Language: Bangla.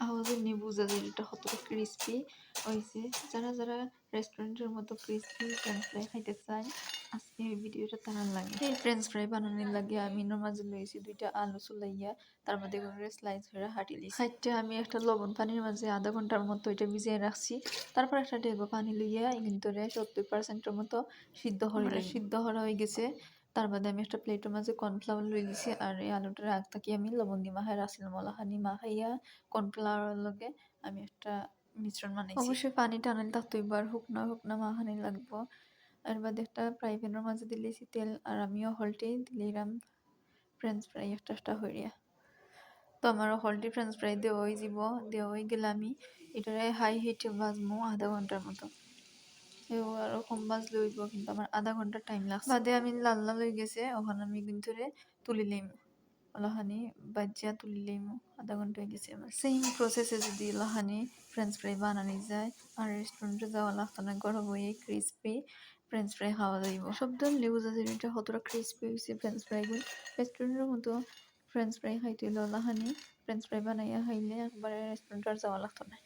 আওয়াজে নিয়ে বোঝা যায় এটা কতটা ক্রিস্পি হয়েছে। যারা যারা রেস্টুরেন্টের মতো ক্রিস্পি ফ্রেঞ্চ ফ্রাই খাইতে চায় আজকে এই ভিডিওটা তারা লাগে। এই ফ্রেঞ্চ ফ্রাই বানানোর লাগে আমি মাঝে লইছি 2টা আলু চুলাইয়া তার মধ্যে করে স্লাইস করে হাঁটি দিয়েছি। সাইডটা আমি একটা লবণ পানির মাঝে আধা ঘন্টার মতো এটা ভিজিয়ে রাখছি। তারপর একটা ডেগো পানি লইয়া কিন্তু 70% মতো সিদ্ধ করা হয়ে গেছে। তার বাদে আমি একটা প্লেটের মাঝে কর্নফ্লাওয়ার লই দিছি আর এই আলুটার আগ থাকি আমি লবণ দিয়ে মাখায় রাখছিলাম। মলাহানি মাখাইয়া কর্নফ্লাওয়ারের লগে আমি একটা মিশ্রণ বানাইছি। অবশ্যই পানি টানাইলে তার দুইবার শুকনা মাখানি লাগবো। এর বাদে একটা ফ্রাই প্যানের মাঝে দিলেছি তেল আর আমিও হলটে দিলাম ফ্রেঞ্চ ফ্রাই একটা হইয়া। তো আমার হলটি ফ্রেঞ্চ ফ্রাই দেওয়া হয়ে গেলে আমি এটারে হাই হিটে ভাজবো আধা ঘন্টার মতো। আরো কম ভাজলে হইব কিন্তু আমার আধা ঘন্টা টাইম লাগছে। বাদে আমি লাল হয়ে গেছে ওখানে আমি কিন্তু তুলি লইম লাহানি বাজিয়া তুলি লইম। আধা ঘন্টা হয়ে গেছে আমার। সেম প্রসেসে যদি লাহানি ফ্রেঞ্চ ফ্রাই বানানি যায় আর রেস্টুরেন্টে যাওয়া লাগতো না, ঘরে বইয়ে ক্রিসপি ফ্রেঞ্চ ফ্রাই খাওয়া যাইব। সব ধরনের বোঝা যায় এটা কতটা ক্রিসপি হয়েছে ফ্রেঞ্চ ফ্রাইগুলো। রেস্টুরেন্টের মতো ফ্রেঞ্চ ফ্রাই খাইতে হইলে লাহানি ফ্রেঞ্চ ফ্রাই বানাইয়া খাইলে একবারে রেস্টুরেন্টে আর যাওয়া লাগতো না।